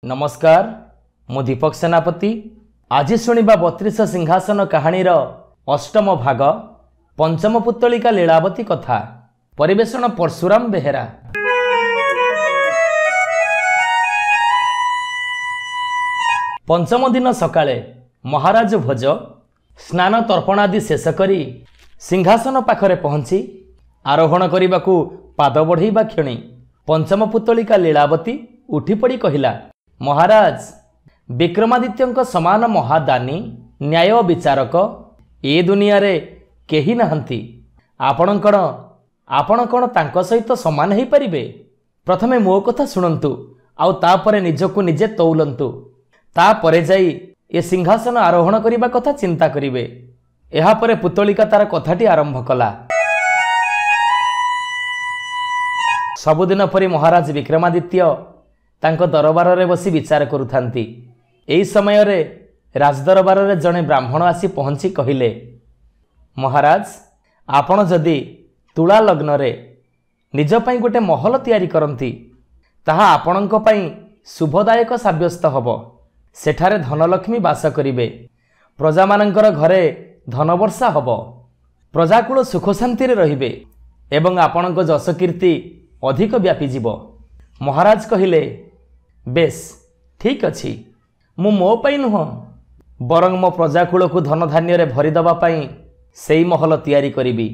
नमस्कार मु दीपक सेनापति आज शुणा 32 सिंहासन कहानीर अष्टम भाग पंचम पुतलिका लीलावती कथा परिवेषण परशुराम बेहेरा। पंचम दिन सकाळे महाराज भोज स्नान तर्पण आदि शेष करी सिंहासन पाखरे पहुंची आरोहण करने को पाद बढ़ाइबा क्षणी पंचम पुतलिका लीलावती उठी पड़ी कहिला, महाराज विक्रमादित्य समान महादानी न्याय विचारक ए दुनिया रे केही नहंती। आपण कौन तांको सहित समान ही परिबे? प्रथमे मो कथा सुनंतु आउ तापरे निजको निजे तौलंतु, तापरे जाई ए सिंहासन आरोहण करिबा कथा चिंता करिवे। एहा परे पुतलिका तार कथाटी आरंभ कला। सबुदिन परि महाराज विक्रमादित्य तांको दरबार रे बसी विचार करुथांती। एई समय रे राजदरबार रे जणे ब्राह्मण आसी पहुंची कहिले, महाराज आपण जदि तुला लग्न रे निज पई गोटे महल तयारी करंती ताहा आपणक पई शुभदायक साब्यस्त हबो। सेठारे धनलक्ष्मी वास करिवे, प्रजा मानकर घरे धनवर्षा हबो, प्रजाकुल सुख शांति रे रहिबे एवं आपणक जस कीर्ति अधिक व्यापी जीव। महाराज कहिले, बेस ठीक अछि, मु मो पई नुह बरং मो प्रजाकुल को धन धान्य रे भरी दबा पई सेई महल तयारी करिबी।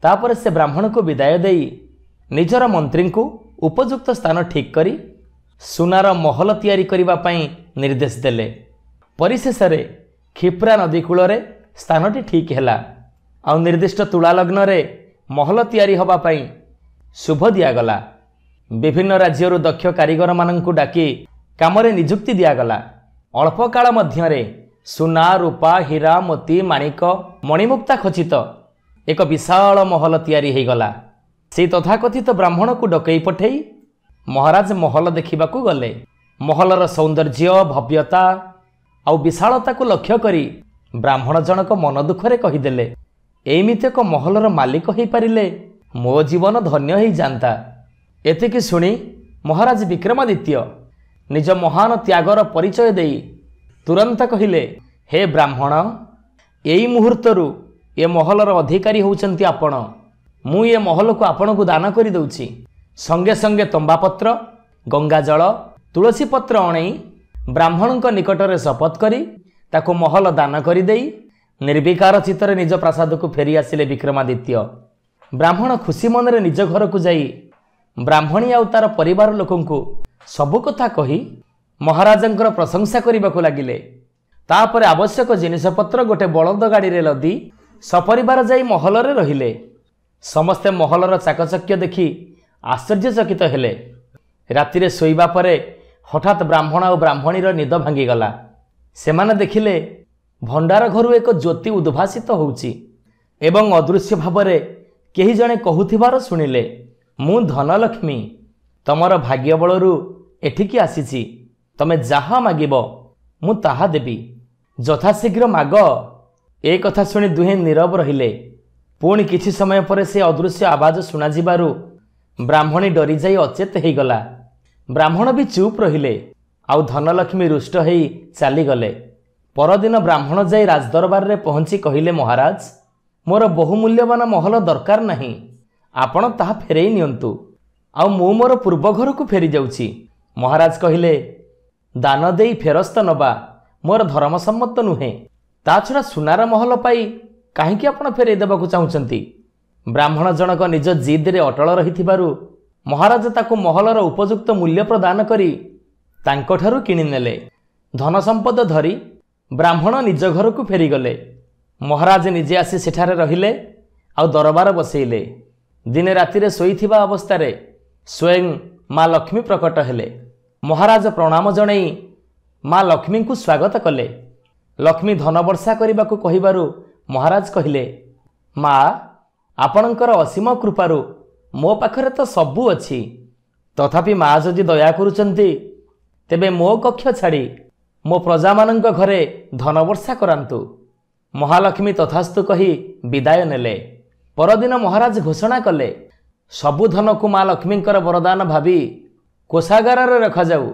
तापर से ब्राह्मण को विदाय देई निजर मंत्री को उपयुक्त स्थान ठीक करी सुनार महल तयारी करिबा पई निर्देश देले। परिशेष रे क्षिप्रा नदी कूल रे स्थानटी ठीक हैला आ निर्दिष्ट तुला लग्न रे महल तयारी हबा पई शुभ दियागला। विभिन्न राज्यरु दक्ष कारीगर माननकु डाकी कामरे नियुक्ति दियागला। अल्प काल मध्यरे सुना रूपा हीरा मोती माणिक मणिमुक्ता खचित एक विशाल महल तयारी हो गला। से तथाकथित ब्राह्मण को डकई पठेई महाराज महल देखिबाकू गले। महलर सौंदर्य भव्यता आउ विशालता को लक्ष्य करी ब्राह्मण जनक मन दुखरे कहिदेले, एमिति एक महलर मालिक हो पारिले मो जीवन धन्य हो जाता। एतिकी शुणी महाराज विक्रमादित्य निज महान त्यागर परिचय देई तुरंत कहिले, हे ब्राह्मण एई मुहूर्तरु ए महलर अधिकारी होउचंती आपण। मु ए महल को आपण को दान करि दउची। संगे संगे तंबापत्र गंगाजल तुलसी पत्र अणई ब्राह्मणक निकटरे शपथ करी ताको महल दान करि देई निर्विकार चित्तरे निज प्रासाद को फेरी आसिले विक्रमादित्य। ब्राह्मण खुशी मनरे निज घर को जाई ब्राह्मणी आउ तार परिवार लोकंकु सबु कथा कही महाराजंकर प्रशंसा करने लगिले। तापर आवश्यक जिनिसपत्र गोटे बलद गाड़ी रे लदी सपरिवार जाई महल रे रहिले। समस्ते महलर चाकचक्य देखि आश्चर्यचकित हेले। रातिरे शोइबा परे हठात ब्राह्मण और ब्राह्मणीर निद भांगीगला। सेमाने देखिले भंडार घरु एक ज्योति उद्भासित होउची एवं अदृश्य भावरे केही जणे कहुथिबार सुनिले, मु धनलक्ष्मी तमर भाग्य बलरू एठिकी आसीची, तमे जहा मागिब मु ताहा देबी, यथाशीघ्र माग। ए कथा सुनी दुहे नीरव रहिले। पुणी किछि समय पर से अदृश्य आवाज सुना जिबारु ब्राह्मणी डरी जाई अचेत हो गला। ब्राह्मण भी चुप रहिले आउ धनलक्ष्मी रुष्ट होई चली गले। परदिन ब्राह्मण जाई राजदरबार रे पहुंची कहिले, महाराज मोर बहुमूल्यवान महल दरकार नहीं, आपण ताहा फेरई नियंतु आउ मु मोर पूर्व घर को फेरी जाउची। महाराज कहिले, दान देई फेरस्त नबा मोर धर्मसम्मत नुहे, ता छड़ा सुनार महल पाई काहेकि आपण फेरई देबाकू चाहुचंती? ब्राह्मण जनक निज जिद रे अटल रहिथिबारु महाराज ताकू महलर उपयुक्त मूल्य प्रदान करी तांकठारु किनि नेले। धन संपद धरी ब्राह्मण निज घर को फेरी गले। महाराज निजे आसी सेठारे रहिले आउ दरबार बसैले। दिने रातिरे शोइथिबा अवस्थारे स्वयं माँ लक्ष्मी प्रकट हेले। महाराज प्रणाम जणई माँ लक्ष्मी को स्वागत कले। लक्ष्मी धन वर्षा करने को कहिबारु महाराज कहिले, माँ आपणकर असीम कृपारु मो पाखरे तो सबू अछि, तथापि माँ जदि दया करुचंती तेबे मो कक्ष छाड़ी मो प्रजा मानंक घरे धन वर्षा करांतु। महालक्ष्मी तथास्तु कही विदाय नेले। परदिन महाराज घोषणा कले, सबु धन को माँ लक्ष्मींकर वरदान भावी कोषागार रखा जाऊ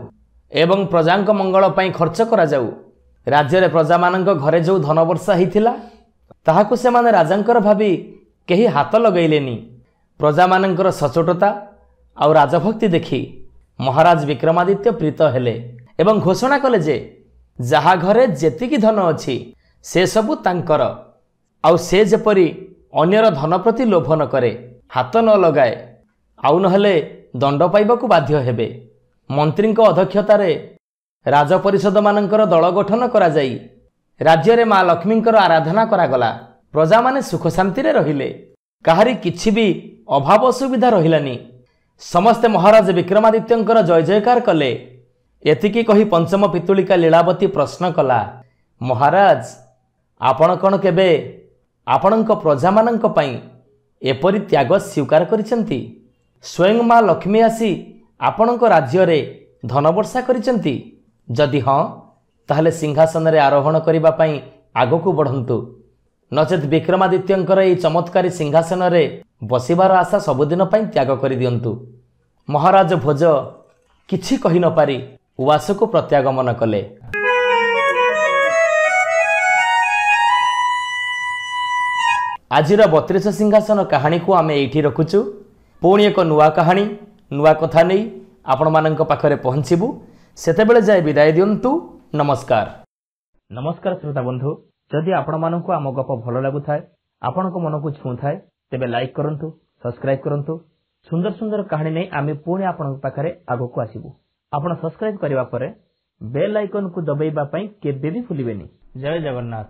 ଏବଂ ପ୍ରଜାଙ୍କ ମଙ୍ଗଳ ପାଇଁ ଖର୍ଚ୍ଚ କରାଯାଉ। ରାଜ୍ୟରେ ପ୍ରଜାମାନଙ୍କ ଘରେ ଯେଉଁ ଧନବର୍ଷା ହୋଇଥିଲା ତାହାକୁ ସେମାନେ ରାଜାଙ୍କର ଭାବି କେହି ହାତ ଲଗାଇଲେନି। ପ୍ରଜାମାନଙ୍କର ସଚ୍ଚୋଟତା ଆଉ ରାଜଭକ୍ତି ଦେଖି ମହାରାଜ ବିକ୍ରମାଦିତ୍ୟ ପ୍ରୀତ ହେଲେ ଏବଂ ଘୋଷଣା କଲେ ଯେ ଯାହା ଘରେ ଯେତିକି ଧନ ଅଛି ସେସବୁ ତାଙ୍କର, ଆଉ ସେ ଯେପରି ଅନ୍ୟର ଧନ ପ୍ରତି ଲୋଭ ନ କରେ, ହାତ ନ ଲଗାଏ, ଆଉ ନହେଲେ ଦଣ୍ଡ ପାଇବାକୁ ବାଧ୍ୟ ହେବେ। ମନ୍ତ୍ରୀଙ୍କ ଅଧ୍ୟକ୍ଷତାରେ ରାଜପରିଷଦମାନଙ୍କର ଦଳ ଗଠନ କରାଯାଇ ରାଜ୍ୟରେ ମା ଲକ୍ଷ୍ମୀଙ୍କର ଆରାଧନା କରାଗଲା। ପ୍ରଜାମାନେ ସୁଖ ଶାନ୍ତିରେ ରହିଲେ, କାହାରି କିଛି ବି ଅଭାବ ଅସୁବିଧା ରହିଲାନି। ସମସ୍ତେ ମହାରାଜ ବିକ୍ରମାଦିତ୍ୟଙ୍କର ଜୟ ଜୟକାର କଲେ। ଏତିକି କହି ପଞ୍ଚମ ପିତୁଳିକା ଲୀଳାବତୀ ପ୍ରଶ୍ନ କଲା, ମହାରାଜ, ଆପଣ କ'ଣ କେବେ ଆପଣଙ୍କ ପ୍ରଜାମାନଙ୍କ ପାଇଁ ଏପରି ତ୍ୟାଗ ସ୍ୱୀକାର କରିଛନ୍ତି? ସ୍ୱୟଂ ମା ଲକ୍ଷ୍ମୀ ଆସି ଆପଣଙ୍କ ରାଜ୍ୟରେ ଧନବର୍ଷା କରିଛନ୍ତି? ଯଦି ହଁ, ତାହେଲେ ସିଂହାସନରେ ଆରୋହଣ କରିବା ପାଇଁ ଆଗକୁ ବଢ଼ନ୍ତୁ, ନଚେତ୍ ବିକ୍ରମାଦିତ୍ୟଙ୍କର ଏହି ଚମତ୍କାରୀ ସିଂହାସନରେ ବସିବାର ଆଶା ସବୁଦିନ ପାଇଁ ତ୍ୟାଗ କରିଦିଅନ୍ତୁ। ମହାରାଜ ଭୋଜ କିଛି କହି ନପାରି ଉଆସକୁ ପ୍ରତ୍ୟାଗମନ କଲେ। ଆଜିର 32 ସିଂହାସନ କାହାଣୀକୁ ଆମେ ଏଇଠି ରଖୁଛୁ। ପୁଣି ଏକ ନୂଆ କାହାଣୀ, ନୂଆ କଥା ନେଇ ଆପଣମାନଙ୍କ ପାଖରେ ପହଞ୍ଚିବୁ। ସେତେବେଳେ ଯାଏ ବିଦାୟ ଦିଅନ୍ତୁ। ନମସ୍କାର। ନମସ୍କାର ଶ୍ରୋତା ବନ୍ଧୁ, ଯଦି ଆପଣମାନଙ୍କୁ ଆମ ଗପ ଭଲ ଲାଗୁଥାଏ, ଆପଣଙ୍କ ମନକୁ ଛୁଉଁଥାଏ, ତେବେ ଲାଇକ୍ କରନ୍ତୁ, ସବସ୍କ୍ରାଇବ୍ କରନ୍ତୁ। ସୁନ୍ଦର ସୁନ୍ଦର କାହାଣୀ ନେଇ ଆମେ ପୁଣି ଆପଣଙ୍କ ପାଖରେ ଆଗକୁ ଆସିବୁ। ଆପଣ ସବସ୍କ୍ରାଇବ୍ କରିବା ପରେ ବେଲ୍ ଆଇକନ୍କୁ ଦବାଇବା ପାଇଁ କେବେ ବି ଭୁଲିବେନି। ଜୟ ଜଗନ୍ନାଥ।